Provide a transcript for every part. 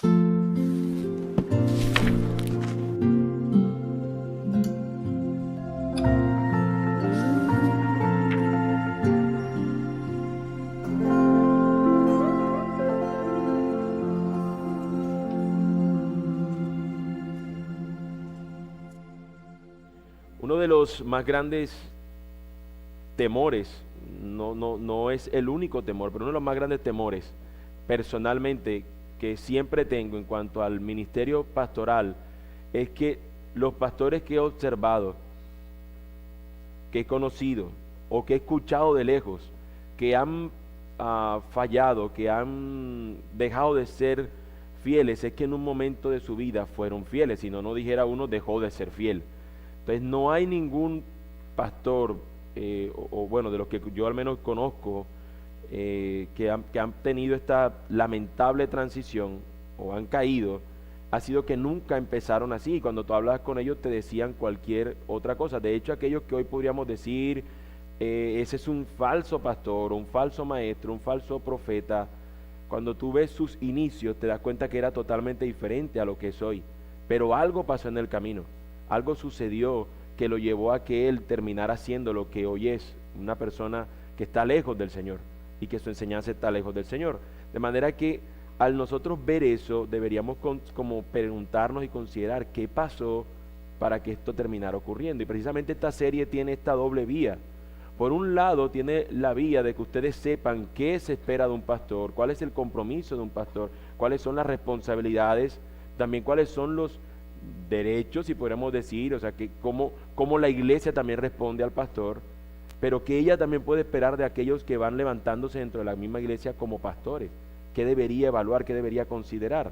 Uno de los más grandes temores, no es el único temor, pero uno de los más grandes temores personalmente que siempre tengo en cuanto al ministerio pastoral es que los pastores que he observado, que he conocido o que he escuchado de lejos, que han fallado, que han dejado de ser fieles, es que en un momento de su vida fueron fieles, si no, no dijera uno dejó de ser fiel. Entonces no hay ningún pastor, o bueno, de los que yo al menos conozco, que han tenido esta lamentable transición o han caído, ha sido que nunca empezaron así. Cuando tú hablas con ellos te decían cualquier otra cosa. De hecho, aquellos que hoy podríamos decir, ese es un falso pastor, un falso maestro, un falso profeta, cuando tú ves sus inicios te das cuenta que era totalmente diferente a lo que es hoy. Pero algo pasó en el camino, algo sucedió que lo llevó a que él terminara siendo lo que hoy es, una persona que está lejos del Señor y que su enseñanza está lejos del Señor. De manera que al nosotros ver eso, deberíamos como preguntarnos y considerar qué pasó para que esto terminara ocurriendo. Y precisamente esta serie tiene esta doble vía. Por un lado tiene la vía de que ustedes sepan qué se espera de un pastor, cuál es el compromiso de un pastor, cuáles son las responsabilidades, también cuáles son los derechos, si podríamos decir, o sea, que cómo la iglesia también responde al pastor, pero que ella también puede esperar de aquellos que van levantándose dentro de la misma iglesia como pastores, qué debería evaluar, qué debería considerar.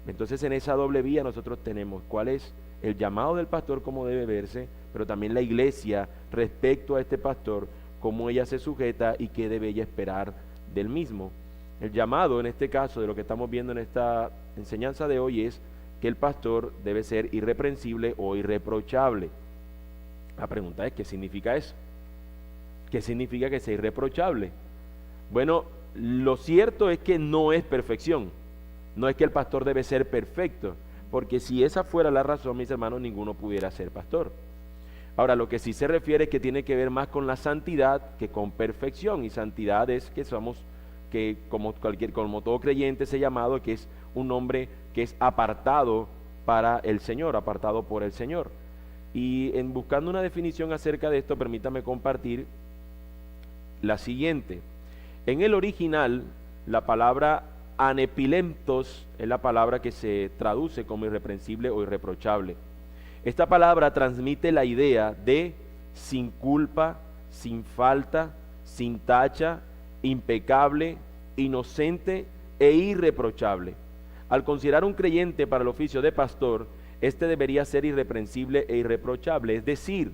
Entonces en esa doble vía nosotros tenemos cuál es el llamado del pastor, cómo debe verse, pero también la iglesia respecto a este pastor, cómo ella se sujeta y qué debe ella esperar del mismo. El llamado en este caso de lo que estamos viendo en esta enseñanza de hoy es que el pastor debe ser irreprensible o irreprochable. La pregunta es, ¿qué significa eso? ¿Qué significa que sea irreprochable? Bueno, lo cierto es que no es perfección. No es que el pastor debe ser perfecto, porque si esa fuera la razón, mis hermanos, ninguno pudiera ser pastor. Ahora, lo que sí se refiere es que tiene que ver más con la santidad que con perfección, y santidad es que somos, que como todo creyente ese llamado, que es un hombre que es apartado para el Señor, apartado por el Señor. Y en buscando una definición acerca de esto, permítame compartir la siguiente. En el original, la palabra anepileptos es la palabra que se traduce como irreprensible o irreprochable. Esta palabra transmite la idea de sin culpa, sin falta, sin tacha, impecable, inocente e irreprochable. Al considerar un creyente para el oficio de pastor, este debería ser irreprensible e irreprochable, es decir,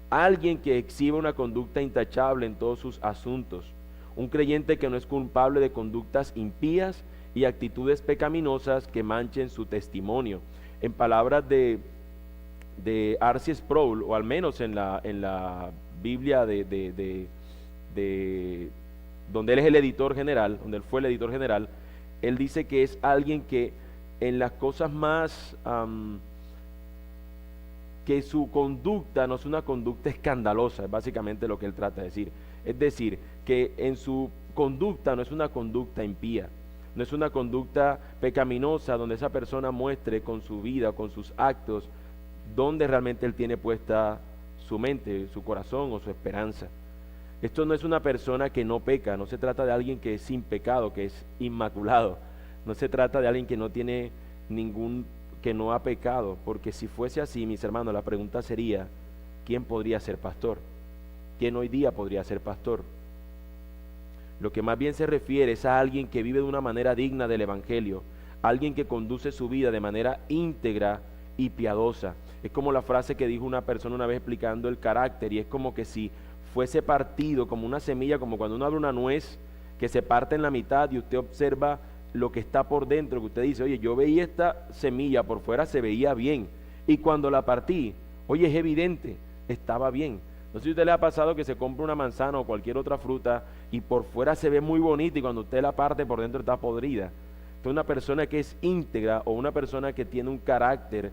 alguien que exhiba una conducta intachable en todos sus asuntos, un creyente que no es culpable de conductas impías y actitudes pecaminosas que manchen su testimonio. En palabras de R.C. Sproul, o al menos en la Biblia de donde él es el editor general, donde él fue el editor general, él dice que es alguien que en las cosas más, que su conducta no es una conducta escandalosa, es básicamente lo que él trata de decir. Es decir, que en su conducta no es una conducta impía, no es una conducta pecaminosa donde esa persona muestre con su vida, con sus actos, donde realmente él tiene puesta su mente, su corazón o su esperanza. Esto no es una persona que no peca, no se trata de alguien que es sin pecado, que es inmaculado, no se trata de alguien que no tiene que no ha pecado, porque si fuese así, mis hermanos, la pregunta sería, ¿quién podría ser pastor? ¿Quién hoy día podría ser pastor? Lo que más bien se refiere es a alguien que vive de una manera digna del Evangelio, alguien que conduce su vida de manera íntegra y piadosa. Es como la frase que dijo una persona una vez explicando el carácter, y es como que si fuese partido como una semilla, como cuando uno abre una nuez que se parte en la mitad y usted observa lo que está por dentro, que usted dice, oye, yo veía esta semilla por fuera, se veía bien, y cuando la partí, oye, es evidente, estaba bien. No sé si a usted le ha pasado que se compra una manzana o cualquier otra fruta y por fuera se ve muy bonita y cuando usted la parte por dentro está podrida. Entonces, una persona que es íntegra o una persona que tiene un carácter,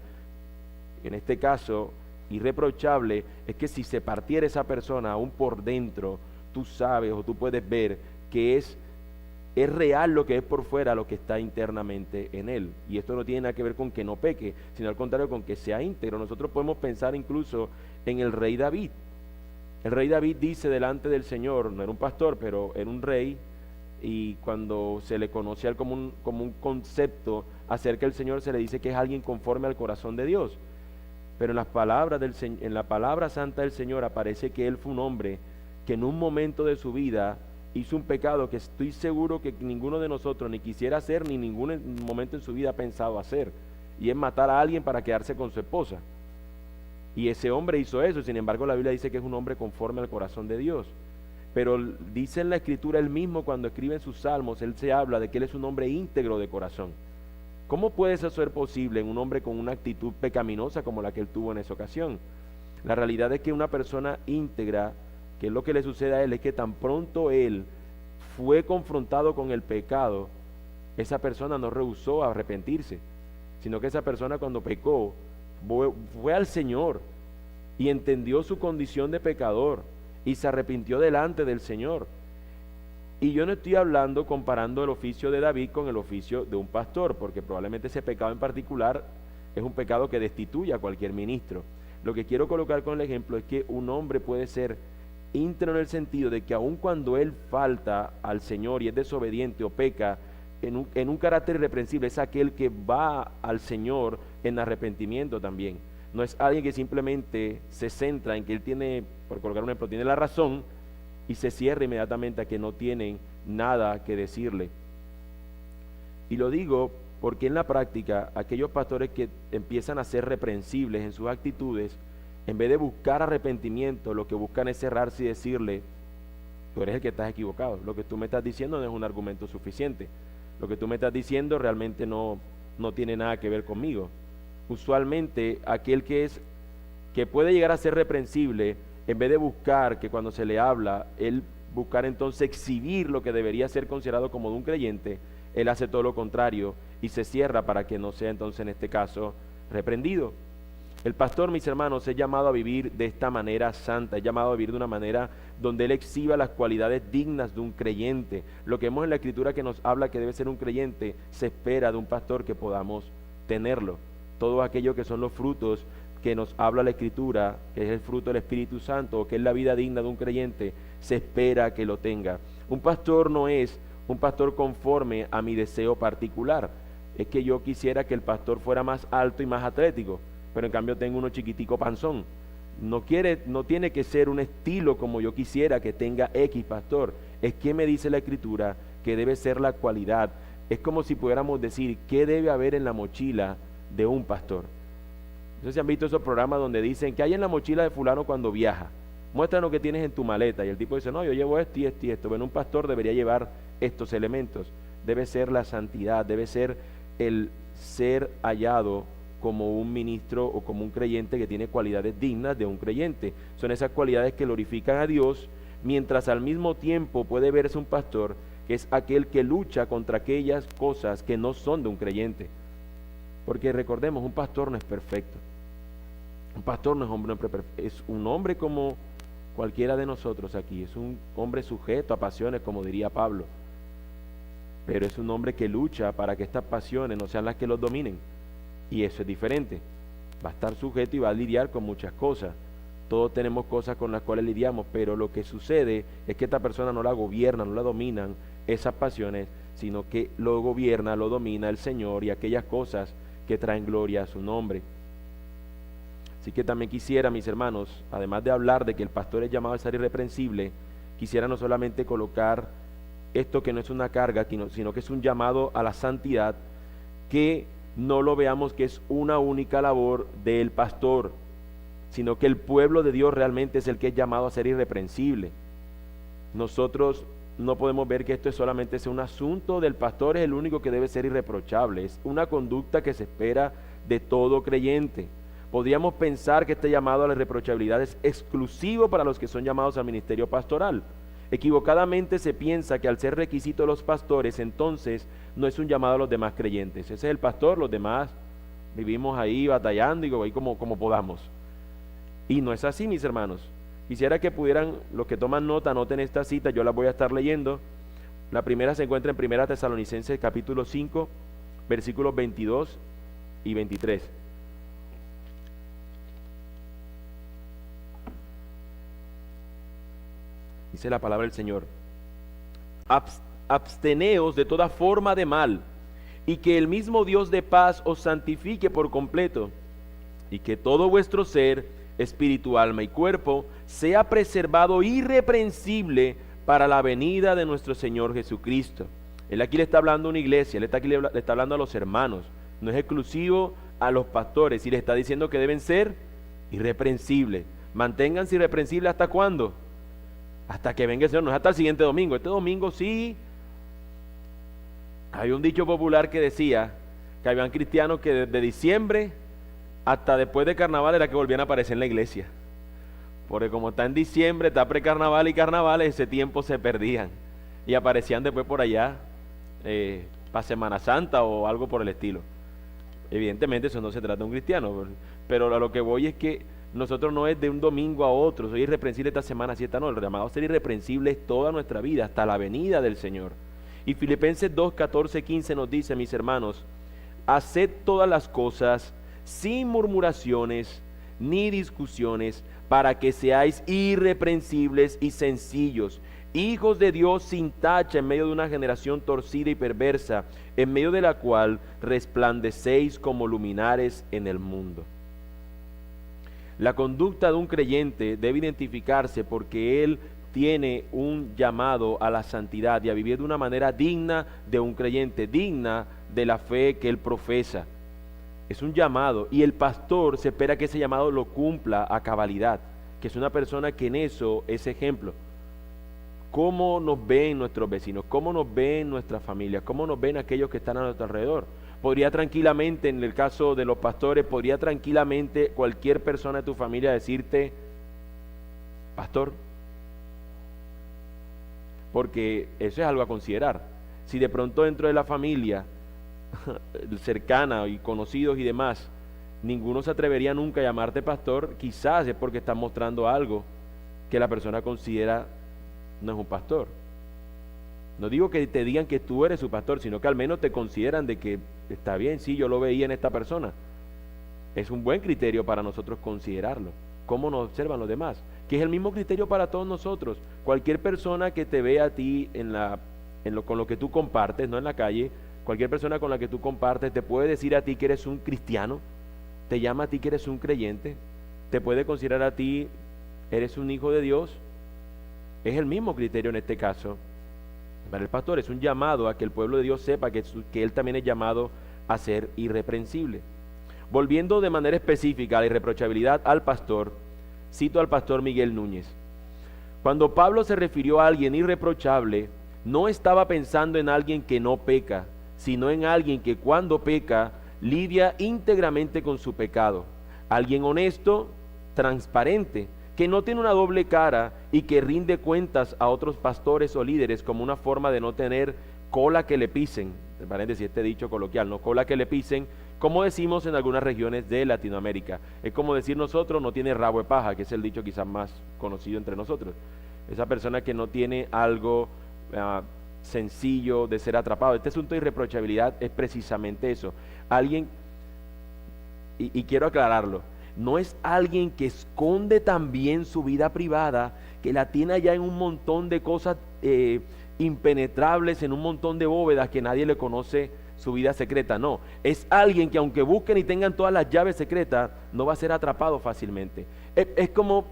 en este caso, irreprochable, es que si se partiera esa persona aún por dentro, tú sabes o tú puedes ver que es real lo que es por fuera, lo que está internamente en él. Y esto no tiene nada que ver con que no peque, sino al contrario, con que sea íntegro. Nosotros podemos pensar incluso en el rey David. El rey David dice delante del Señor, no era un pastor, pero era un rey, y cuando se le conoce a él como un concepto acerca del Señor, se le dice que es alguien conforme al corazón de Dios. Pero en las palabras en la palabra santa del Señor aparece que él fue un hombre que en un momento de su vida hizo un pecado que estoy seguro que ninguno de nosotros ni quisiera hacer, ni ningún momento en su vida ha pensado hacer, y es matar a alguien para quedarse con su esposa. Y ese hombre hizo eso. Sin embargo, la Biblia dice que es un hombre conforme al corazón de Dios. Pero dice en la Escritura él mismo, cuando escribe en sus salmos, él se habla de que él es un hombre íntegro de corazón. ¿Cómo puede eso ser posible en un hombre con una actitud pecaminosa como la que él tuvo en esa ocasión? La realidad es que una persona íntegra, que es lo que le sucede a él, es que tan pronto él fue confrontado con el pecado, esa persona no rehusó a arrepentirse, sino que esa persona, cuando pecó, fue al Señor y entendió su condición de pecador y se arrepintió delante del Señor. Y yo no estoy comparando el oficio de David con el oficio de un pastor, porque probablemente ese pecado en particular es un pecado que destituye a cualquier ministro. Lo que quiero colocar con el ejemplo es que un hombre puede ser íntegro en el sentido de que aun cuando él falta al Señor y es desobediente o peca en un carácter irreprensible, es aquel que va al Señor en arrepentimiento también. No es alguien que simplemente se centra en que él tiene, por colocar un ejemplo, tiene la razón y se cierra inmediatamente a que no tienen nada que decirle. Y lo digo porque en la práctica, aquellos pastores que empiezan a ser reprensibles en sus actitudes, en vez de buscar arrepentimiento, lo que buscan es cerrarse y decirle: tú eres el que estás equivocado, lo que tú me estás diciendo no es un argumento suficiente, lo que tú me estás diciendo realmente no tiene nada que ver conmigo. Usualmente aquel que puede llegar a ser reprensible, en vez de buscar que cuando se le habla, él buscar entonces exhibir lo que debería ser considerado como de un creyente, él hace todo lo contrario y se cierra para que no sea entonces en este caso reprendido. El pastor, mis hermanos, es llamado a vivir de esta manera santa, es llamado a vivir de una manera donde él exhiba las cualidades dignas de un creyente. Lo que vemos en la Escritura que nos habla que debe ser un creyente, se espera de un pastor que podamos tenerlo. Todo aquello que son los frutos que nos habla la Escritura, que es el fruto del Espíritu Santo, que es la vida digna de un creyente, se espera que lo tenga. Un pastor no es un pastor conforme a mi deseo particular. Es que yo quisiera que el pastor fuera más alto y más atlético, pero en cambio tengo uno chiquitico panzón. No tiene que ser un estilo como yo quisiera que tenga X pastor. Es que me dice la Escritura que debe ser la cualidad. Es como si pudiéramos decir qué debe haber en la mochila de un pastor. No sé si han visto esos programas donde dicen que hay en la mochila de fulano cuando viaja. Muéstranos qué tienes en tu maleta. Y el tipo dice: no, yo llevo esto y esto y esto. Bueno, un pastor debería llevar estos elementos. Debe ser la santidad, debe ser el ser hallado como un ministro o como un creyente que tiene cualidades dignas de un creyente. Son esas cualidades que glorifican a Dios, mientras al mismo tiempo puede verse un pastor que es aquel que lucha contra aquellas cosas que no son de un creyente. Porque recordemos, un pastor no es perfecto. Un pastor no es hombre perfecto. Es un hombre como cualquiera de nosotros aquí. Es un hombre sujeto a pasiones, como diría Pablo. Pero es un hombre que lucha para que estas pasiones no sean las que los dominen. Y eso es diferente. Va a estar sujeto y va a lidiar con muchas cosas. Todos tenemos cosas con las cuales lidiamos, pero lo que sucede es que esta persona no la gobierna, no la dominan esas pasiones, sino que lo gobierna, lo domina el Señor y aquellas cosas que traen gloria a su nombre. Así que también quisiera, mis hermanos, además de hablar de que el pastor es llamado a ser irreprensible, quisiera no solamente colocar esto que no es una carga, sino que es un llamado a la santidad, que no lo veamos que es una única labor del pastor, sino que el pueblo de Dios realmente es el que es llamado a ser irreprensible. Nosotros no podemos ver que esto es solamente un asunto del pastor, es el único que debe ser irreprochable, es una conducta que se espera de todo creyente. Podríamos pensar que este llamado a la irreprochabilidad es exclusivo para los que son llamados al ministerio pastoral. Equivocadamente se piensa que al ser requisito de los pastores, entonces no es un llamado a los demás creyentes. Ese es el pastor, los demás vivimos ahí batallando y ahí como podamos. Y no es así, mis hermanos. Quisiera que pudieran, los que toman nota, anoten esta cita, yo la voy a estar leyendo. La primera se encuentra en 1 Tesalonicenses capítulo 5, versículos 22 y 23. Dice la palabra del Señor: absteneos de toda forma de mal, y que el mismo Dios de paz os santifique por completo, y que todo vuestro ser, espíritu, alma y cuerpo, sea preservado irreprensible para la venida de nuestro Señor Jesucristo. Él aquí le está hablando a una iglesia, le está hablando a los hermanos, no es exclusivo a los pastores, y le está diciendo que deben ser irreprensibles. Manténganse irreprensibles, ¿hasta cuándo? Hasta que venga el Señor, no es hasta el siguiente domingo. Este domingo sí. Hay un dicho popular que decía que habían cristianos que desde diciembre hasta después de carnaval era que volvían a aparecer en la iglesia. Porque como está en diciembre, está precarnaval y carnaval, ese tiempo se perdían. Y aparecían después por allá para Semana Santa o algo por el estilo. Evidentemente eso no se trata de un cristiano. Pero a lo que voy es que nosotros no es de un domingo a otro, soy irreprensible esta semana, si esta no, el llamado a ser irreprensible es toda nuestra vida, hasta la venida del Señor. Y Filipenses 2, 14, 15 nos dice, mis hermanos, haced todas las cosas sin murmuraciones ni discusiones, para que seáis irreprensibles y sencillos, hijos de Dios sin tacha en medio de una generación torcida y perversa, en medio de la cual resplandecéis como luminares en el mundo. La conducta de un creyente debe identificarse porque él tiene un llamado a la santidad y a vivir de una manera digna de un creyente, digna de la fe que él profesa. Es un llamado y el pastor se espera que ese llamado lo cumpla a cabalidad, que es una persona que en eso es ejemplo. ¿Cómo nos ven nuestros vecinos? ¿Cómo nos ven nuestras familias? ¿Cómo nos ven aquellos que están a nuestro alrededor? Podría tranquilamente, en el caso de los pastores, podría tranquilamente cualquier persona de tu familia decirte, pastor, porque eso es algo a considerar. Si de pronto dentro de la familia cercana y conocidos y demás, ninguno se atrevería nunca a llamarte pastor, quizás es porque estás mostrando algo que la persona considera no es un pastor. No digo que te digan que tú eres su pastor, sino que al menos te consideran de que está bien, sí, yo lo veía en esta persona. Es un buen criterio para nosotros considerarlo. ¿Cómo nos observan los demás? Que es el mismo criterio para todos nosotros. Cualquier persona que te vea a ti con lo que tú compartes, no en la calle, cualquier persona con la que tú compartes te puede decir a ti que eres un cristiano, te llama a ti que eres un creyente, te puede considerar a ti eres un hijo de Dios. Es el mismo criterio en este caso. Para el pastor es un llamado a que el pueblo de Dios sepa que él también es llamado a ser irreprensible. Volviendo de manera específica a la irreprochabilidad al pastor, cito al pastor Miguel Núñez. Cuando Pablo se refirió a alguien irreprochable, no estaba pensando en alguien que no peca, sino en alguien que cuando peca, lidia íntegramente con su pecado. Alguien honesto, transparente, que no tiene una doble cara y que rinde cuentas a otros pastores o líderes como una forma de no tener cola que le pisen, de paréntesis este dicho coloquial, no cola que le pisen, como decimos en algunas regiones de Latinoamérica. Es como decir nosotros no tiene rabo de paja, que es el dicho quizás más conocido entre nosotros. Esa persona que no tiene algo sencillo de ser atrapado. Este asunto de irreprochabilidad es precisamente eso. Alguien, y quiero aclararlo, no es alguien que esconde también su vida privada, que la tiene allá en un montón de cosas impenetrables, en un montón de bóvedas que nadie le conoce su vida secreta. No, es alguien que aunque busquen y tengan todas las llaves secretas, no va a ser atrapado fácilmente. Es como,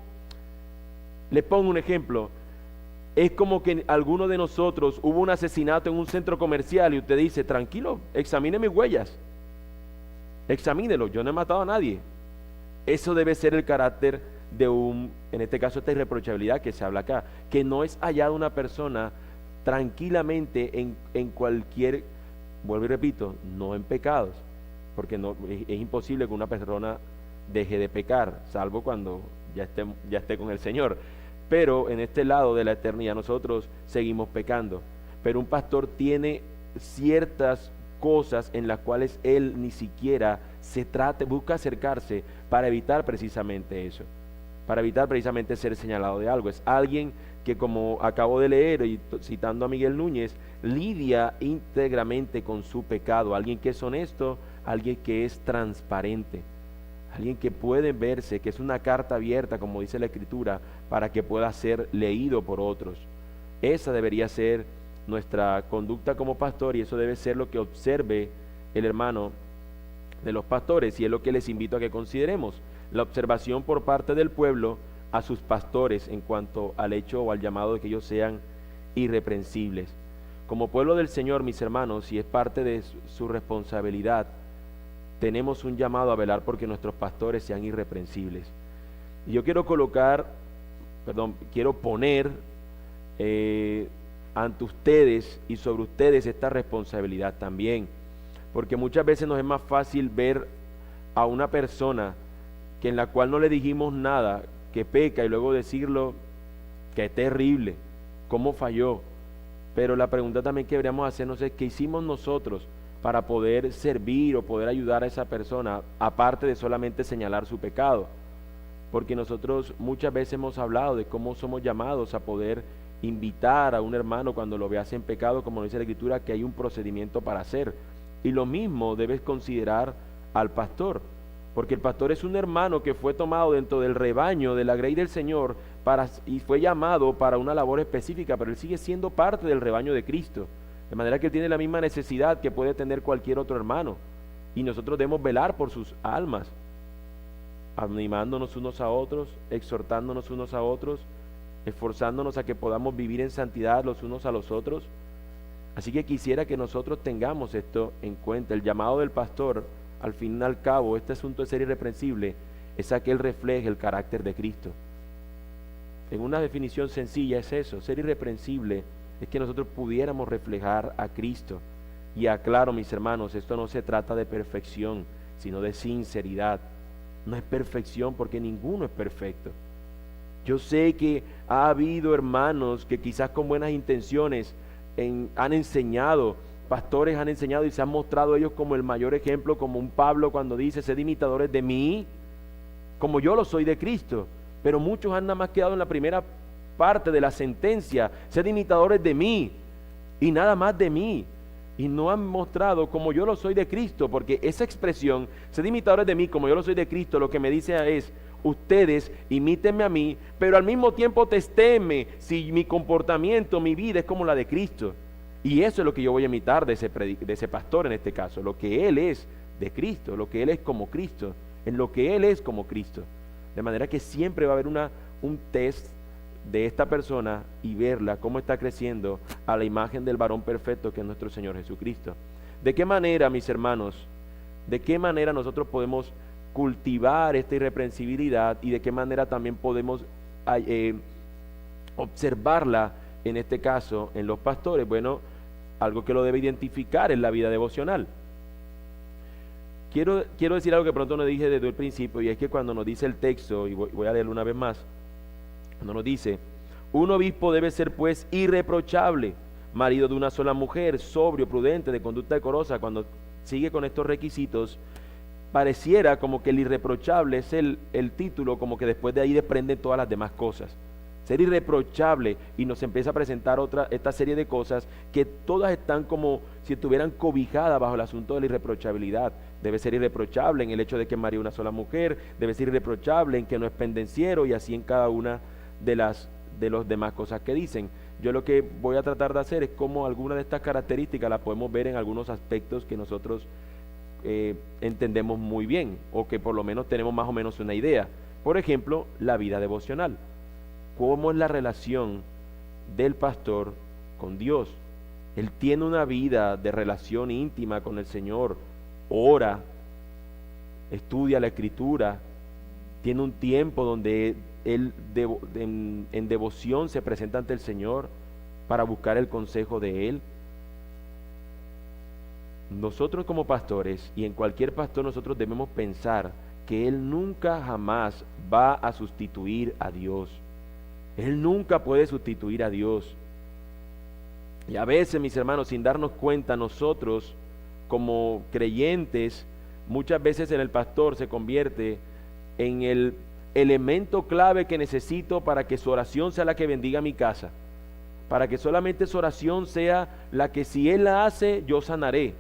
les pongo un ejemplo, es como que alguno de nosotros hubo un asesinato en un centro comercial y usted dice, tranquilo, examine mis huellas, examínelo, yo no he matado a nadie. Eso debe ser el carácter de en este caso esta irreprochabilidad que se habla acá, que no es hallada una persona tranquilamente en cualquier, vuelvo y repito, no en pecados, porque no, es imposible que una persona deje de pecar, salvo cuando ya esté con el Señor. pero en este lado de la eternidad nosotros seguimos pecando. Pero un pastor tiene ciertas cosas en las cuales él ni siquiera busca acercarse para evitar precisamente eso, para evitar precisamente ser señalado de algo. Es alguien que, como acabo de leer y citando a Miguel Núñez, lidia íntegramente con su pecado, alguien que es honesto, alguien que es transparente, alguien que puede verse, que es una carta abierta, como dice la Escritura, para que pueda ser leído por otros. Esa debería ser nuestra conducta como pastor, y eso debe ser lo que observe el hermano de los pastores, y es lo que les invito a que consideremos: la observación por parte del pueblo a sus pastores en cuanto al hecho o al llamado de que ellos sean irreprensibles. Como pueblo del Señor, mis hermanos, y es parte de su responsabilidad, tenemos un llamado a velar porque nuestros pastores sean irreprensibles. Y yo quiero poner ante ustedes y sobre ustedes esta responsabilidad también, porque muchas veces nos es más fácil ver a una persona que en la cual no le dijimos nada, que peca, y luego decirlo que es terrible, cómo falló. Pero la pregunta también que deberíamos hacernos es: ¿qué hicimos nosotros para poder servir o poder ayudar a esa persona, aparte de solamente señalar su pecado? Porque nosotros muchas veces hemos hablado de cómo somos llamados a poder invitar a un hermano cuando lo veas en pecado, como dice la Escritura, que hay un procedimiento para hacer. Y lo mismo debes considerar al pastor, porque el pastor es un hermano que fue tomado dentro del rebaño de la grey del Señor y fue llamado para una labor específica, pero él sigue siendo parte del rebaño de Cristo, de manera que él tiene la misma necesidad que puede tener cualquier otro hermano, y nosotros debemos velar por sus almas, animándonos unos a otros, exhortándonos unos a otros, esforzándonos a que podamos vivir en santidad los unos a los otros. Así que quisiera que nosotros tengamos esto en cuenta. El llamado del pastor, al fin y al cabo, este asunto de ser irreprensible, es a que él refleje el carácter de Cristo. En una definición sencilla es eso: ser irreprensible es que nosotros pudiéramos reflejar a Cristo. Y aclaro, mis hermanos, esto no se trata de perfección, sino de sinceridad. No es perfección, porque ninguno es perfecto. Yo sé que ha habido hermanos que quizás con buenas intenciones han enseñado, pastores han enseñado y se han mostrado ellos como el mayor ejemplo, como un Pablo cuando dice: sed imitadores de mí, como yo lo soy de Cristo. Pero muchos han nada más quedado en la primera parte de la sentencia: sed imitadores de mí y nada más de mí, y no han mostrado como yo lo soy de Cristo, porque esa expresión, sed imitadores de mí como yo lo soy de Cristo, lo que me dice es: ustedes imítenme a mí, pero al mismo tiempo testéenme si mi comportamiento, mi vida es como la de Cristo. Y eso es lo que yo voy a imitar de ese pastor en este caso, lo que él es de Cristo, lo que él es como Cristo, en lo que él es como Cristo. De manera que siempre va a haber un test de esta persona y verla cómo está creciendo a la imagen del varón perfecto que es nuestro Señor Jesucristo. ¿De qué manera, mis hermanos, de qué manera nosotros podemos cultivar esta irreprensibilidad, y de qué manera también podemos observarla en este caso en los pastores? Bueno, algo que lo debe identificar es la vida devocional. Quiero decir algo que pronto nos dije desde el principio, y es que cuando nos dice el texto, y voy a leerlo una vez más, cuando nos dice: un obispo debe ser pues irreprochable, marido de una sola mujer, sobrio, prudente, de conducta decorosa. Cuando sigue con estos requisitos, pareciera como que el irreprochable es el título, como que después de ahí desprenden todas las demás cosas. Ser irreprochable, y nos empieza a presentar esta serie de cosas que todas están como si estuvieran cobijadas bajo el asunto de la irreprochabilidad. Debe ser irreprochable en el hecho de que marido una sola mujer, debe ser irreprochable en que no es pendenciero, y así en cada una de las demás cosas que dicen. Yo lo que voy a tratar de hacer es cómo algunas de estas características las podemos ver en algunos aspectos que nosotros entendemos muy bien, o que por lo menos tenemos más o menos una idea. Por ejemplo, la vida devocional. ¿Cómo es la relación del pastor con Dios? Él tiene una vida de relación íntima con el Señor, ora, estudia la Escritura, tiene un tiempo donde él en devoción se presenta ante el Señor para buscar el consejo de Él. Nosotros como pastores, y en cualquier pastor, nosotros debemos pensar que Él nunca jamás va a sustituir a Dios. Él nunca puede sustituir a Dios. Y a veces, mis hermanos, sin darnos cuenta, nosotros como creyentes, muchas veces en el pastor se convierte en el elemento clave que necesito para que su oración sea la que bendiga mi casa, para que solamente su oración sea la que si él la hace, yo sanaré,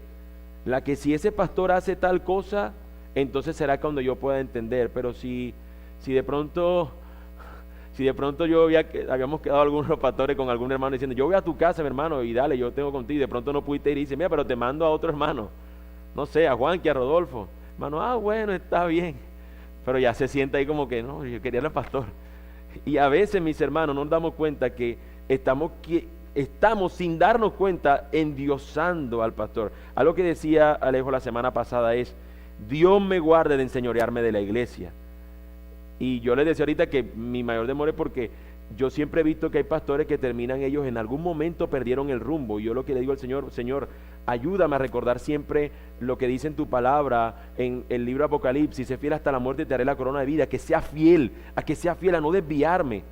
la que si ese pastor hace tal cosa, entonces será cuando yo pueda entender. Pero si de pronto habíamos quedado algunos pastores con algún hermano diciendo, yo voy a tu casa, mi hermano, y dale, yo tengo contigo, y de pronto no pudiste ir, y dice, mira, pero te mando a otro hermano, no sé, a Juan, que a Rodolfo, hermano, bueno, está bien, pero ya se siente ahí como que, no, yo quería al pastor. Y a veces, mis hermanos, nos damos cuenta que estamos sin darnos cuenta endiosando al pastor. Algo que decía Alejo la semana pasada es, Dios me guarde de enseñorearme de la iglesia. Y yo les decía ahorita que mi mayor demora es porque yo siempre he visto que hay pastores que terminan, ellos en algún momento perdieron el rumbo. Y yo lo que le digo al Señor, Señor, ayúdame a recordar siempre lo que dice en tu palabra, en el libro Apocalipsis, sé fiel hasta la muerte y te haré la corona de vida, que sea fiel, a no desviarme,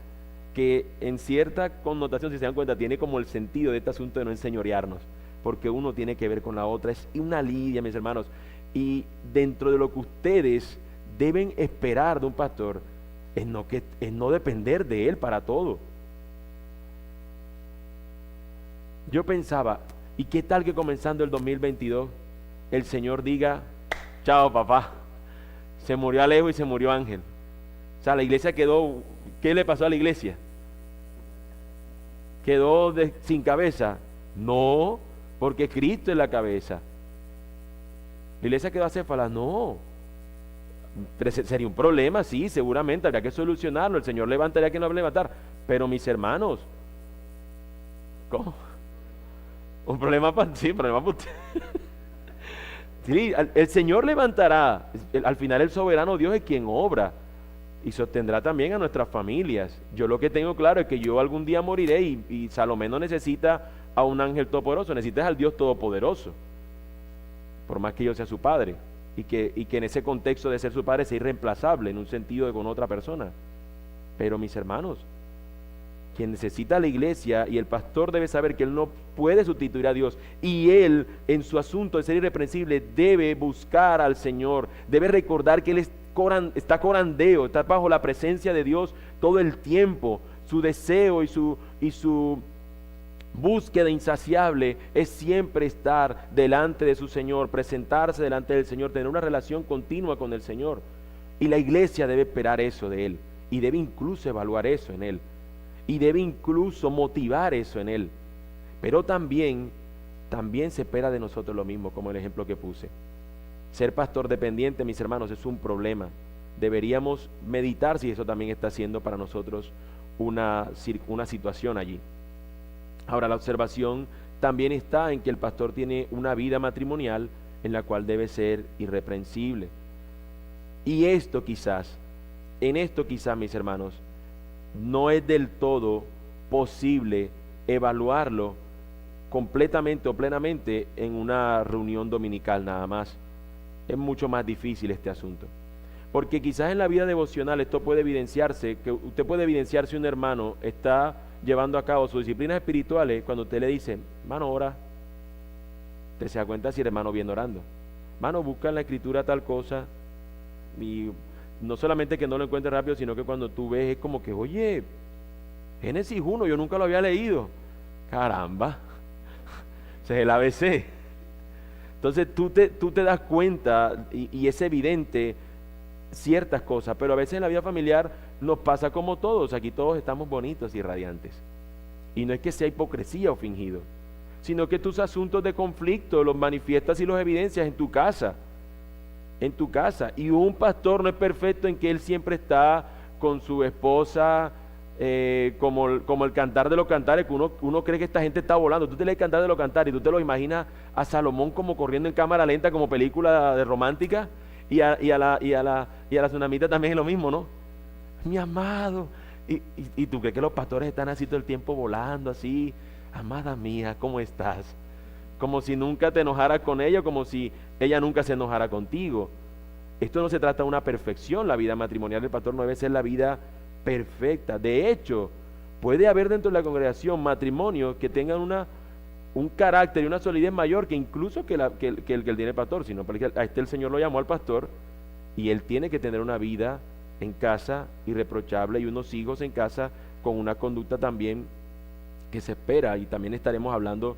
que en cierta connotación, si se dan cuenta, tiene como el sentido de este asunto de no enseñorearnos, porque uno tiene que ver con la otra, es una lidia, mis hermanos, y dentro de lo que ustedes deben esperar de un pastor es no depender de él para todo. Yo pensaba, ¿y qué tal que comenzando el 2022 el Señor diga, chao papá, se murió Alejo y se murió Ángel? O sea, la iglesia quedó, ¿qué le pasó a la iglesia? ¿Quedó sin cabeza? No, porque Cristo es la cabeza. ¿La iglesia quedó acéfala? No. Sería un problema, sí, seguramente habría que solucionarlo. El Señor levantaría a quien no va a levantar. Pero mis hermanos, ¿cómo? Un problema para sí, problema para usted. Sí, el Señor levantará. Al final el soberano Dios es quien obra y sostendrá también a nuestras familias. Yo lo que tengo claro es que yo algún día moriré y Salomé no necesita a un ángel todopoderoso, necesita al Dios todopoderoso, por más que yo sea su padre. Y que en ese contexto de ser su padre sea irreemplazable en un sentido de con otra persona. Pero mis hermanos, quien necesita a la iglesia y el pastor debe saber que él no puede sustituir a Dios, y él en su asunto de ser irreprensible debe buscar al Señor, debe recordar que él está corandeo, está bajo la presencia de Dios todo el tiempo. Su deseo y su búsqueda insaciable es siempre estar delante de su Señor, presentarse delante del Señor, tener una relación continua con el Señor. Y la iglesia debe esperar eso de Él, y debe incluso evaluar eso en Él, y debe incluso motivar eso en Él. Pero también se espera de nosotros lo mismo, como el ejemplo que puse. Ser pastor dependiente, mis hermanos, es un problema. Deberíamos meditar si eso también está siendo para nosotros una situación allí. Ahora, la observación también está en que el pastor tiene una vida matrimonial en la cual debe ser irreprensible. Y en esto quizás, mis hermanos, no es del todo posible evaluarlo completamente o plenamente en una reunión dominical nada más. Es mucho más difícil este asunto. Porque quizás en la vida devocional esto puede evidenciarse, que usted puede evidenciar si un hermano está llevando a cabo sus disciplinas espirituales cuando usted le dice, hermano, ora. Usted se da cuenta si el hermano viene orando. Hermano, busca en la escritura tal cosa, y no solamente que no lo encuentre rápido, sino que cuando tú ves es como que, oye, Génesis 1, yo nunca lo había leído. Caramba, ese es el ABC. Entonces tú te das cuenta y es evidente ciertas cosas, pero a veces en la vida familiar nos pasa como todos. Aquí todos estamos bonitos y radiantes, y no es que sea hipocresía o fingido, sino que tus asuntos de conflicto los manifiestas y los evidencias en tu casa, y un pastor no es perfecto en que él siempre está con su esposa, como el cantar de los cantares, que uno cree que esta gente está volando. Tú te lees el cantar de los cantares y tú te lo imaginas a Salomón como corriendo en cámara lenta como película de romántica, y a la tsunamita también es lo mismo, ¿no? Mi amado, y tú crees que los pastores están así todo el tiempo volando así, amada mía, ¿cómo estás? Como si nunca te enojaras con ella, como si ella nunca se enojara contigo. Esto no se trata de una perfección. La vida matrimonial del pastor no debe ser la vida perfecta. De hecho, Puede haber dentro de la congregación matrimonios que tengan un carácter y una solidez mayor que incluso que el tiene el pastor, sino porque a el Señor lo llamó al pastor y él tiene que tener una vida en casa irreprochable y unos hijos en casa con una conducta también que se espera. Y también estaremos hablando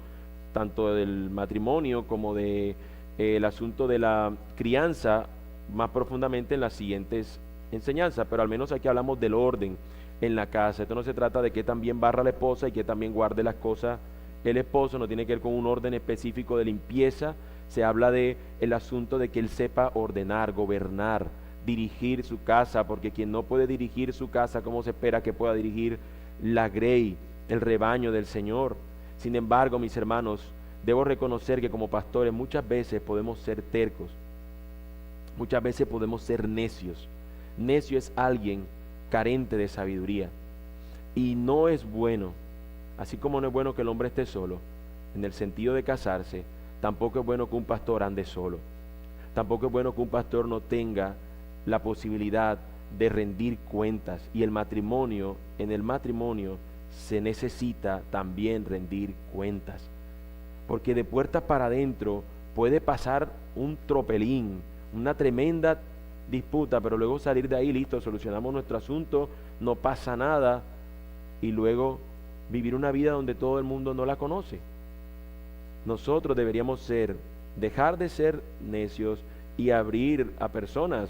tanto del matrimonio como de el asunto de la crianza más profundamente en las siguientes enseñanzas, pero al menos aquí hablamos del orden en la casa. Esto no se trata de que también barra la esposa y que también guarde las cosas el esposo, no tiene que ver con un orden específico de limpieza. Se habla de el asunto de que él sepa ordenar, gobernar, dirigir su casa, porque quien no puede dirigir su casa, ¿cómo se espera que pueda dirigir la grey, el rebaño del Señor? Sin embargo, mis hermanos, debo reconocer que como pastores muchas veces podemos ser tercos, muchas veces podemos ser necios. Necio es alguien carente de sabiduría y no es bueno, así como no es bueno que el hombre esté solo, en el sentido de casarse, tampoco es bueno que un pastor ande solo, tampoco es bueno que un pastor no tenga la posibilidad de rendir cuentas. Y el matrimonio, en el matrimonio se necesita también rendir cuentas, porque de puertas para adentro puede pasar un tropelín, una tremenda disputa, pero luego salir de ahí, listo, solucionamos nuestro asunto, no pasa nada, y luego vivir una vida donde todo el mundo no la conoce. Nosotros deberíamos dejar de ser necios y abrir a personas,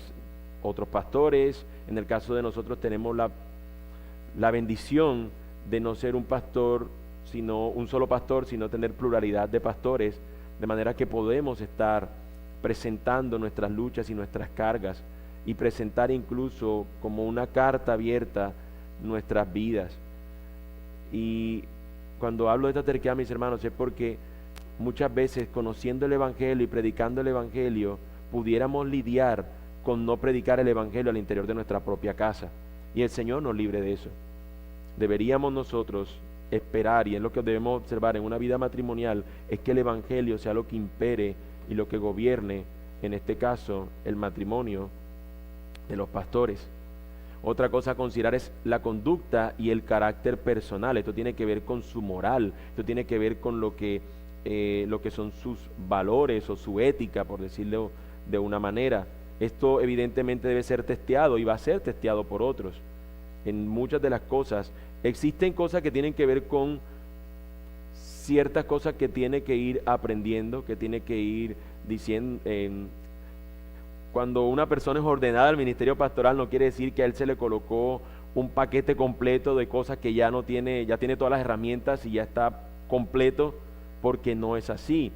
otros pastores. En el caso de nosotros tenemos la bendición de no ser un pastor, sino un solo pastor, sino tener pluralidad de pastores, de manera que podemos estar presentando nuestras luchas y nuestras cargas y presentar incluso como una carta abierta nuestras vidas. Y cuando hablo de esta terquedad, mis hermanos, es porque muchas veces conociendo el Evangelio y predicando el Evangelio, pudiéramos lidiar con no predicar el Evangelio al interior de nuestra propia casa. Y el Señor nos libre de eso. Deberíamos nosotros esperar, y es lo que debemos observar en una vida matrimonial, es que el Evangelio sea lo que impere y lo que gobierne, en este caso, el matrimonio de los pastores. Otra cosa a considerar es la conducta y el carácter personal. Esto tiene que ver con su moral, esto tiene que ver con lo que son sus valores o su ética, por decirlo de una manera. Esto evidentemente debe ser testeado y va a ser testeado por otros. En muchas de las cosas existen cosas que tienen que ver con ciertas cosas que tiene que ir aprendiendo, que tiene que ir diciendo. Cuando una persona es ordenada al ministerio pastoral, no quiere decir que a él se le colocó un paquete completo de cosas que ya tiene todas las herramientas y ya está completo, porque no es así.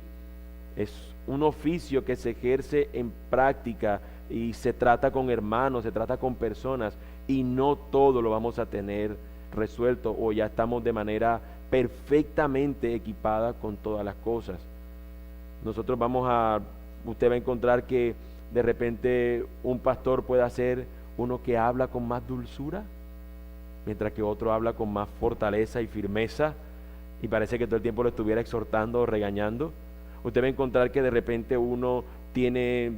Es un oficio que se ejerce en práctica y se trata con hermanos, se trata con personas, y no todo lo vamos a tener resuelto o ya estamos de manera perfectamente equipada con todas las cosas. Usted va a encontrar que de repente un pastor puede ser uno que habla con más dulzura, mientras que otro habla con más fortaleza y firmeza, y parece que todo el tiempo lo estuviera exhortando o regañando. Usted va a encontrar que de repente uno tiene,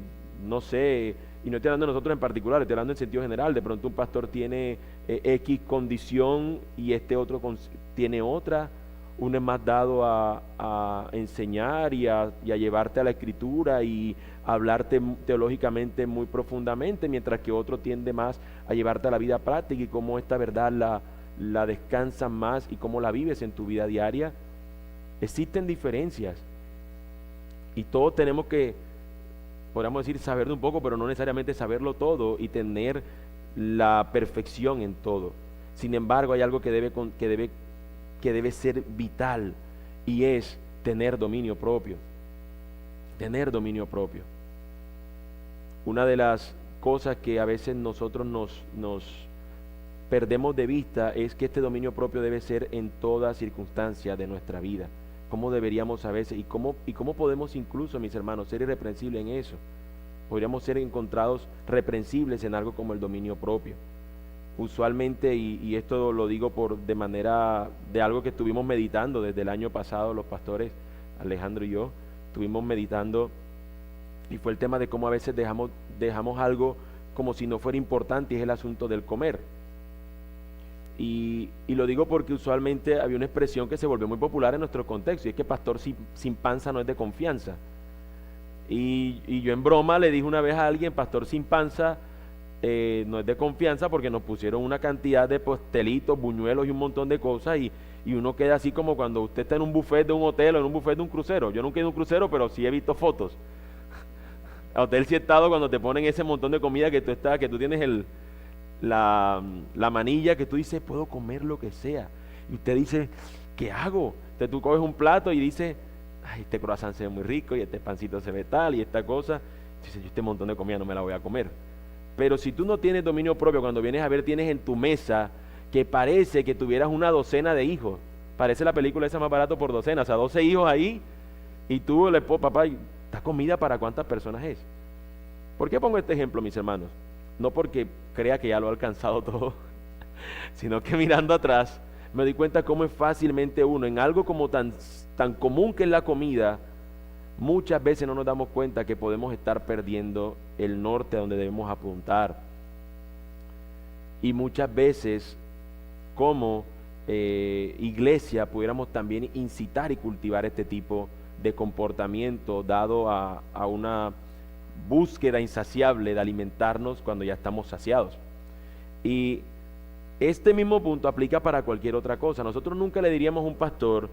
no sé, y no estoy hablando de nosotros en particular, estoy hablando en sentido general, de pronto un pastor tiene X condición y este otro tiene otra. Uno es más dado a enseñar y a llevarte a la escritura y a hablarte teológicamente muy profundamente, mientras que otro tiende más a llevarte a la vida práctica y cómo esta verdad la descansas más y cómo la vives en tu vida diaria. Existen diferencias y todos tenemos que, podríamos decir, saberlo un poco, pero no necesariamente saberlo todo y tener la perfección en todo. Sin embargo, hay algo que debe ser vital, y es tener dominio propio. Tener dominio propio. Una de las cosas que a veces nosotros nos perdemos de vista es que este dominio propio debe ser en toda circunstancia de nuestra vida. ¿Cómo deberíamos a veces y cómo podemos incluso, mis hermanos, ser irreprensibles en eso? Podríamos ser encontrados reprensibles en algo como el dominio propio. Usualmente, y esto lo digo de manera de algo que estuvimos meditando desde el año pasado, los pastores Alejandro y yo estuvimos meditando, y fue el tema de cómo a veces dejamos algo como si no fuera importante, y es el asunto del comer. Y lo digo porque usualmente había una expresión que se volvió muy popular en nuestro contexto, y es que pastor sin panza no es de confianza. Y yo en broma le dije una vez a alguien, pastor sin panza no es de confianza, porque nos pusieron una cantidad de pastelitos, buñuelos y un montón de cosas, y uno queda así como cuando usted está en un buffet de un hotel o en un buffet de un crucero. Yo nunca he ido a un crucero, pero sí he visto fotos. A hotel sí he estado cuando te ponen ese montón de comida que tú tienes la manilla, que tú dices, puedo comer lo que sea. Y usted dice, ¿qué hago? Entonces tú coges un plato y dices, ay, este croissant se ve muy rico, y este pancito se ve tal, y esta cosa. Dices, yo este montón de comida no me la voy a comer. Pero si tú no tienes dominio propio, cuando vienes a ver, tienes en tu mesa que parece que tuvieras una docena de hijos. Parece la película esa Más barato por docena, o sea, 12 hijos ahí, y tú le pones, papá, ¿esta comida para cuántas personas es? ¿Por qué pongo este ejemplo, mis hermanos? No porque crea que ya lo ha alcanzado todo, sino que mirando atrás me di cuenta cómo es fácilmente uno, en algo como tan común que es la comida, muchas veces no nos damos cuenta que podemos estar perdiendo el norte a donde debemos apuntar. Y muchas veces, como iglesia, pudiéramos también incitar y cultivar este tipo de comportamiento, dado a una búsqueda insaciable de alimentarnos cuando ya estamos saciados. Y este mismo punto aplica para cualquier otra cosa. Nosotros nunca le diríamos a un pastor,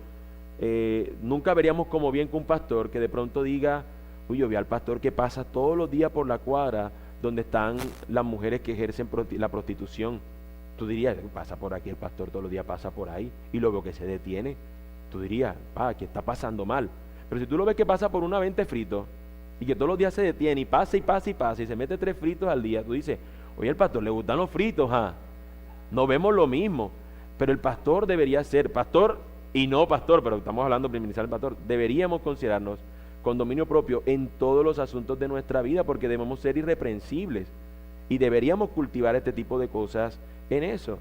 nunca veríamos como bien que un pastor que de pronto diga, uy, yo vi al pastor que pasa todos los días por la cuadra donde están las mujeres que ejercen la prostitución. Tú dirías, pasa por aquí el pastor, todos los días pasa por ahí, y lo veo que se detiene. Tú dirías, aquí está pasando mal. Pero si tú lo ves que pasa por una venta frito, y que todos los días se detiene, y pasa, y pasa, y pasa, y se mete 3 fritos al día, tú dices, oye, al pastor le gustan los fritos, no vemos lo mismo. Pero el pastor debería ser pastor y no pastor, pero estamos hablando primigenicial del pastor. Deberíamos considerarnos con dominio propio en todos los asuntos de nuestra vida, porque debemos ser irreprensibles y deberíamos cultivar este tipo de cosas en eso.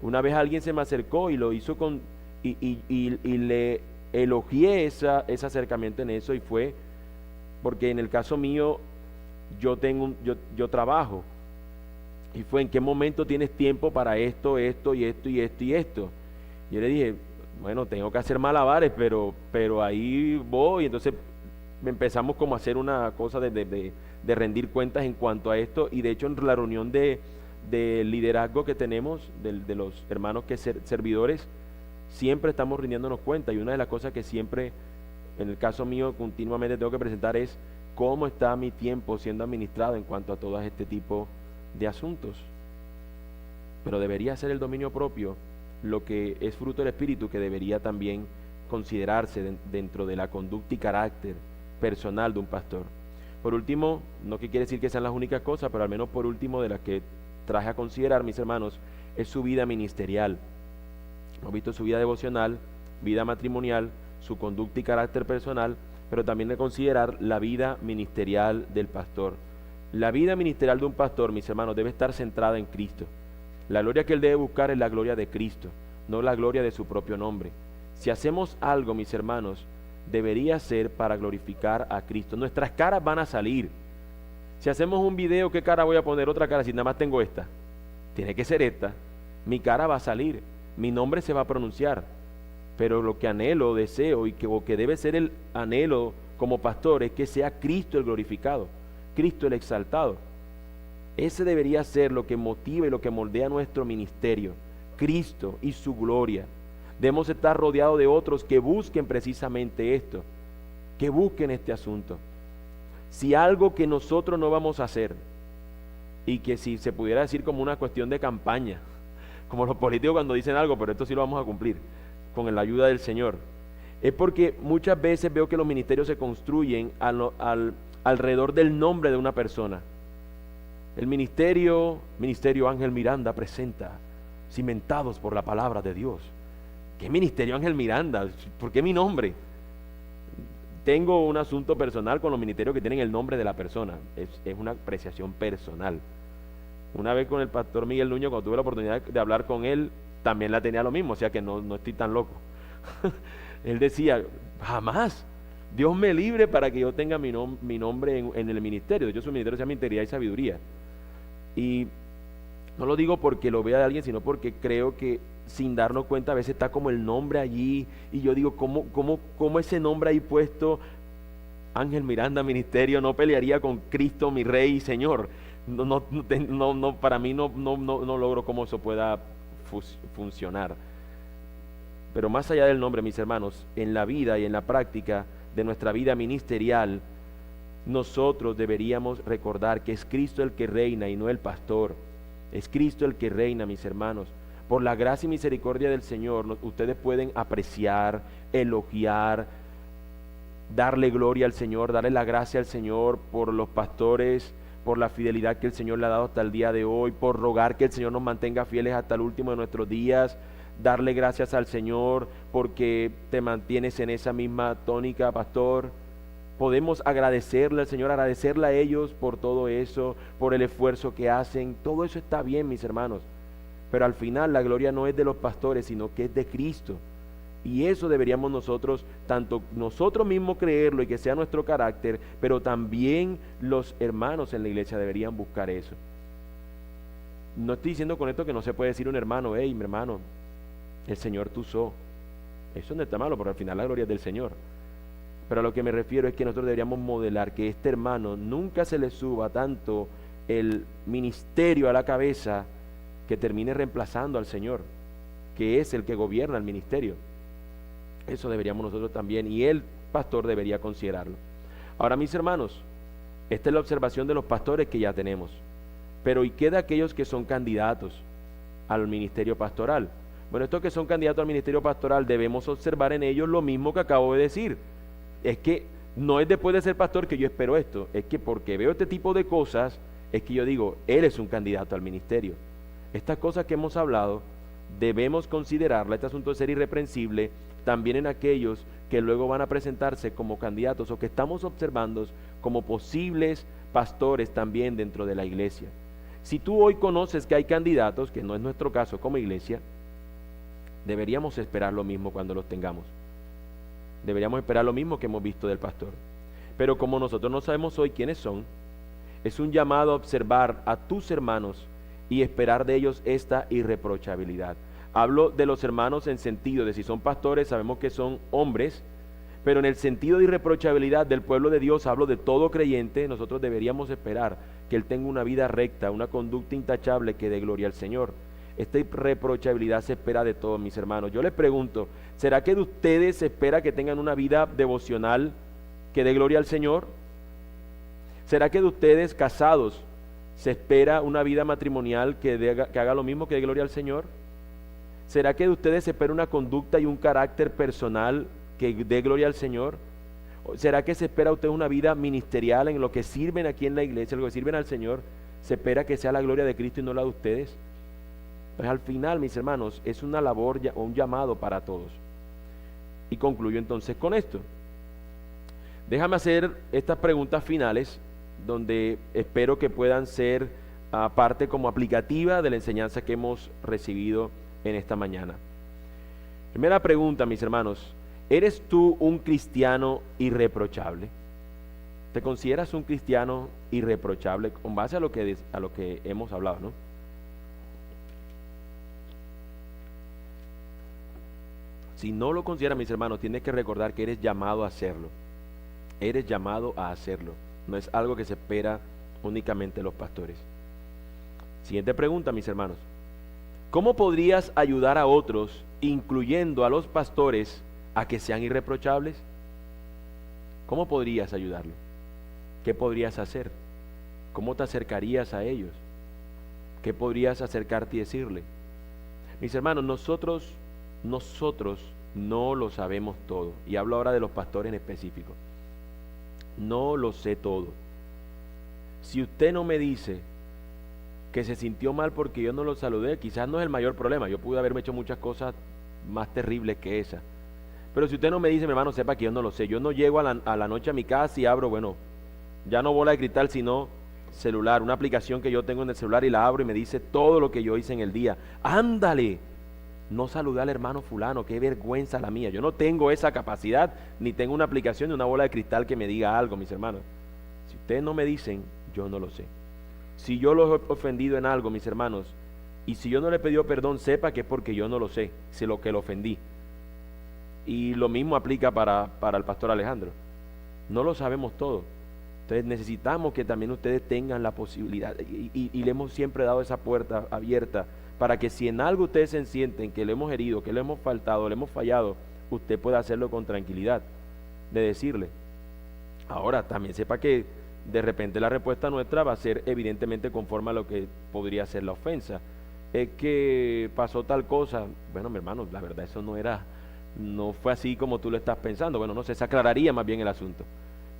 Una vez alguien se me acercó y lo hizo y le elogié ese acercamiento en eso, y fue porque en el caso mío yo trabajo. Y fue, ¿en qué momento tienes tiempo para esto, esto, y esto, y esto, y esto? Yo le dije, bueno, tengo que hacer malabares, pero ahí voy. Entonces empezamos como a hacer una cosa de rendir cuentas en cuanto a esto. Y de hecho en la reunión de liderazgo que tenemos, de los hermanos que servidores, siempre estamos rindiéndonos cuenta. Y una de las cosas que siempre, en el caso mío, continuamente tengo que presentar es cómo está mi tiempo siendo administrado en cuanto a todo este tipo de asuntos. Pero debería ser el dominio propio lo que es fruto del Espíritu, que debería también considerarse dentro de la conducta y carácter personal de un pastor. Por último, no que quiere decir que sean las únicas cosas, pero al menos por último de las que traje a considerar, mis hermanos, es su vida ministerial. Hemos visto su vida devocional, vida matrimonial, su conducta y carácter personal, pero también de considerar la vida ministerial del pastor. La vida ministerial de un pastor, mis hermanos, debe estar centrada en Cristo. La gloria que él debe buscar es la gloria de Cristo, no la gloria de su propio nombre. Si hacemos algo, mis hermanos, debería ser para glorificar a Cristo. Nuestras caras van a salir. Si hacemos un video, ¿qué cara voy a poner? Otra cara, si nada más tengo esta. Tiene que ser esta. Mi cara va a salir, mi nombre se va a pronunciar. Pero lo que anhelo, deseo, o que debe ser el anhelo como pastor, es que sea Cristo el glorificado, Cristo el exaltado. Ese debería ser lo que motiva y lo que moldea nuestro ministerio, Cristo y su gloria. Debemos estar rodeados de otros que busquen precisamente esto, que busquen este asunto. Si algo que nosotros no vamos a hacer, y que si se pudiera decir como una cuestión de campaña, como los políticos cuando dicen algo, pero esto sí lo vamos a cumplir, con la ayuda del Señor, es porque muchas veces veo que los ministerios se construyen alrededor del nombre de una persona. El ministerio Ángel Miranda presenta Cimentados por la Palabra de Dios. ¿Qué ministerio Ángel Miranda? ¿Por qué mi nombre? Tengo un asunto personal con los ministerios que tienen el nombre de la persona. Es una apreciación personal. Una vez con el pastor Miguel Nuño, cuando tuve la oportunidad de hablar con él, también la tenía lo mismo, o sea que no estoy tan loco. Él decía, jamás, Dios me libre para que yo tenga mi nombre en el ministerio. De hecho, su ministerio se llama Integridad y Sabiduría. Y no lo digo porque lo vea de alguien, sino porque creo que sin darnos cuenta, a veces está como el nombre allí, y yo digo, ¿cómo ese nombre ahí puesto, Ángel Miranda Ministerio, no pelearía con Cristo, mi Rey y Señor? Para mí no logro cómo eso pueda funcionar. Pero más allá del nombre, mis hermanos, en la vida y en la práctica de nuestra vida ministerial, nosotros deberíamos recordar que es Cristo el que reina y no el pastor. Es Cristo el que reina, mis hermanos. Por la gracia y misericordia del Señor, ustedes pueden apreciar, elogiar, darle gloria al Señor, darle la gracia al Señor por los pastores, por la fidelidad que el Señor le ha dado hasta el día de hoy, por rogar que el Señor nos mantenga fieles hasta el último de nuestros días, darle gracias al Señor porque te mantienes en esa misma tónica, pastor. Podemos agradecerle al Señor, agradecerle a ellos por todo eso, por el esfuerzo que hacen. Todo eso está bien, mis hermanos. Pero al final la gloria no es de los pastores, sino que es de Cristo. Y eso deberíamos nosotros, tanto nosotros mismos creerlo y que sea nuestro carácter, pero también los hermanos en la iglesia deberían buscar eso. No estoy diciendo con esto que no se puede decir un hermano, hey, mi hermano, el Señor te usó. Eso no está malo, porque al final la gloria es del Señor. Pero a lo que me refiero es que nosotros deberíamos modelar que este hermano nunca se le suba tanto el ministerio a la cabeza que termine reemplazando al Señor, que es el que gobierna el ministerio. Eso deberíamos nosotros también, y el pastor debería considerarlo. Ahora, mis hermanos, esta es la observación de los pastores que ya tenemos. Pero ¿y qué de aquellos que son candidatos al ministerio pastoral? Bueno, estos que son candidatos al ministerio pastoral debemos observar en ellos lo mismo que acabo de decir. Es que no es después de ser pastor que yo espero esto, es que porque veo este tipo de cosas, es que yo digo, él es un candidato al ministerio. Estas cosas que hemos hablado, debemos considerarla, este asunto de ser irreprensible, también en aquellos que luego van a presentarse como candidatos o que estamos observando como posibles pastores también dentro de la iglesia. Si tú hoy conoces que hay candidatos, que no es nuestro caso como iglesia, deberíamos esperar lo mismo cuando los tengamos. Deberíamos esperar lo mismo que hemos visto del pastor. Pero como nosotros no sabemos hoy quiénes son, es un llamado a observar a tus hermanos y esperar de ellos esta irreprochabilidad. Hablo de los hermanos en sentido de si son pastores, sabemos que son hombres, pero en el sentido de irreprochabilidad del pueblo de Dios, hablo de todo creyente. Nosotros deberíamos esperar que él tenga una vida recta, una conducta intachable que dé gloria al Señor. Esta irreprochabilidad se espera de todos, mis hermanos. Yo les pregunto, ¿será que de ustedes se espera que tengan una vida devocional que dé gloria al Señor? ¿Será que de ustedes casados se espera una vida matrimonial que haga lo mismo, que dé gloria al Señor? ¿Será que de ustedes se espera una conducta y un carácter personal que dé gloria al Señor? ¿Será que se espera a usted una vida ministerial en lo que sirven aquí en la iglesia, en lo que sirven al Señor? ¿Se espera que sea la gloria de Cristo y no la de ustedes? Pues al final, mis hermanos, es una labor o un llamado para todos. Y concluyo entonces con esto. Déjame hacer estas preguntas finales, donde espero que puedan ser parte como aplicativa de la enseñanza que hemos recibido en esta mañana. Primera pregunta, mis hermanos, ¿eres tú un cristiano irreprochable? ¿Te consideras un cristiano irreprochable con base a lo que hemos hablado, no? Si no lo consideras, mis hermanos, tienes que recordar que eres llamado a hacerlo. Eres llamado a hacerlo. No es algo que se espera únicamente de los pastores. Siguiente pregunta, mis hermanos. ¿Cómo podrías ayudar a otros, incluyendo a los pastores, a que sean irreprochables? ¿Cómo podrías ayudarlo? ¿Qué podrías hacer? ¿Cómo te acercarías a ellos? ¿Qué podrías acercarte y decirle? Mis hermanos, nosotros no lo sabemos todo. Y hablo ahora de los pastores en específico. No lo sé todo. Si usted no me dice que se sintió mal porque yo no lo saludé, quizás no es el mayor problema. Yo pude haberme hecho muchas cosas más terribles que esa. Pero si usted no me dice, mi hermano, sepa que yo no lo sé. Yo no llego a la noche a mi casa y abro, ya no bola de cristal, sino celular, una aplicación que yo tengo en el celular, y la abro y me dice todo lo que yo hice en el día. ¡Ándale! No saludé al hermano fulano, qué vergüenza la mía. Yo no tengo esa capacidad, ni tengo una aplicación ni una bola de cristal que me diga algo, mis hermanos. Si ustedes no me dicen, yo no lo sé. Si yo los he ofendido en algo, mis hermanos, Y si yo no le he pedido perdón, sepa que es porque yo no lo sé, sé lo que lo ofendí. Y lo mismo aplica para el pastor Alejandro. No lo sabemos todo. Entonces necesitamos que también ustedes tengan la posibilidad, y le hemos siempre dado esa puerta abierta, para que si en algo ustedes se sienten que le hemos herido, que le hemos faltado, le hemos fallado, usted pueda hacerlo con tranquilidad, de decirle. Ahora, también sepa que de repente la respuesta nuestra va a ser evidentemente conforme a lo que podría ser la ofensa. Es que pasó tal cosa. Bueno, mi hermano, la verdad eso no fue así como tú lo estás pensando. Bueno, no sé, se aclararía más bien el asunto.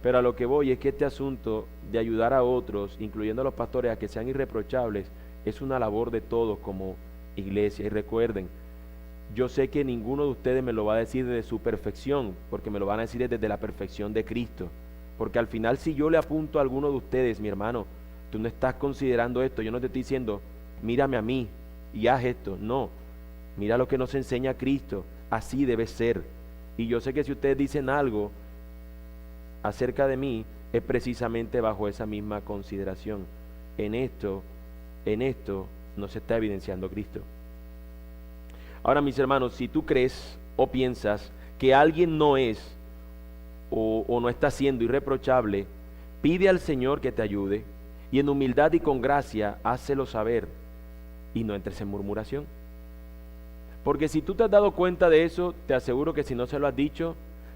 Pero a lo que voy es que este asunto de ayudar a otros, incluyendo a los pastores, a que sean irreprochables, es una labor de todos como iglesia. Y recuerden, yo sé que ninguno de ustedes me lo va a decir desde su perfección, porque me lo van a decir desde la perfección de Cristo. Porque al final, si yo le apunto a alguno de ustedes, mi hermano, tú no estás considerando esto, yo no te estoy diciendo, mírame a mí y haz esto. No, mira lo que nos enseña Cristo, así debe ser. Y yo sé que si ustedes dicen algo acerca de mí, es precisamente bajo esa misma consideración. En esto no se está evidenciando Cristo. Ahora, mis hermanos, si tú crees o piensas que alguien no es o no está siendo irreprochable, pide al Señor que te ayude y en humildad y con gracia hácelo saber y no entres en murmuración. Porque si tú te has dado cuenta de eso, te aseguro que si no se lo has dicho,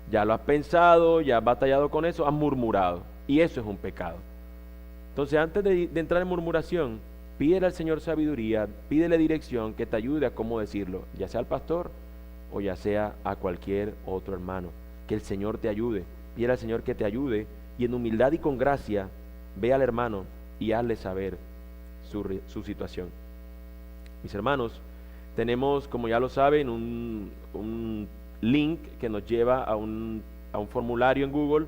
ya lo has pensado, ya has batallado con eso, has murmurado. Y eso es un pecado. Entonces, antes de entrar en murmuración, pídele al Señor sabiduría, pídele dirección que te ayude a cómo decirlo, ya sea al pastor o ya sea a cualquier otro hermano. Que el Señor te ayude, pídele al Señor que te ayude y en humildad y con gracia, ve al hermano y hazle saber su situación. Mis hermanos, tenemos, como ya lo saben, un link que nos lleva a un formulario en Google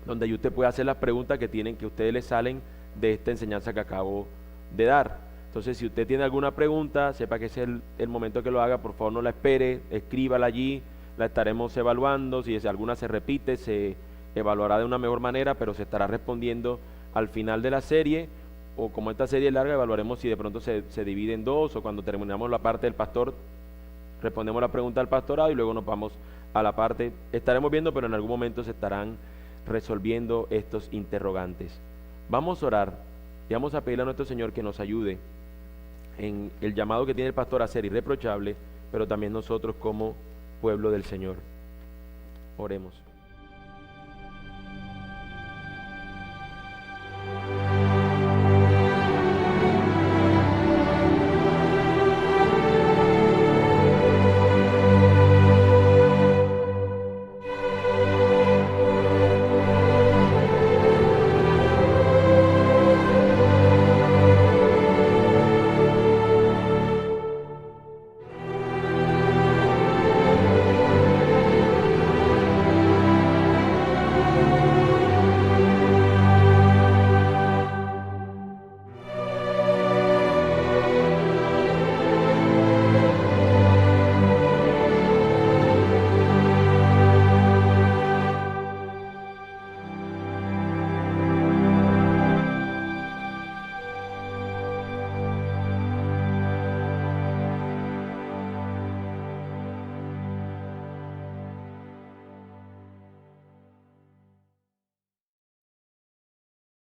donde usted puede hacer las preguntas que ustedes le salen de esta enseñanza que acabo de dar. Entonces, si usted tiene alguna pregunta, sepa que es el momento que lo haga, por favor no la espere, escríbala allí, la estaremos evaluando, si alguna se repite, se evaluará de una mejor manera, pero se estará respondiendo al final de la serie, o como esta serie es larga, evaluaremos si de pronto se divide en dos, o cuando terminamos la parte del pastor, respondemos la pregunta al pastorado y luego nos vamos a la parte, estaremos viendo, pero en algún momento se estarán resolviendo estos interrogantes. Vamos a orar y vamos a pedirle a nuestro Señor que nos ayude en el llamado que tiene el pastor a ser irreprochable, pero también nosotros como pueblo del Señor. Oremos.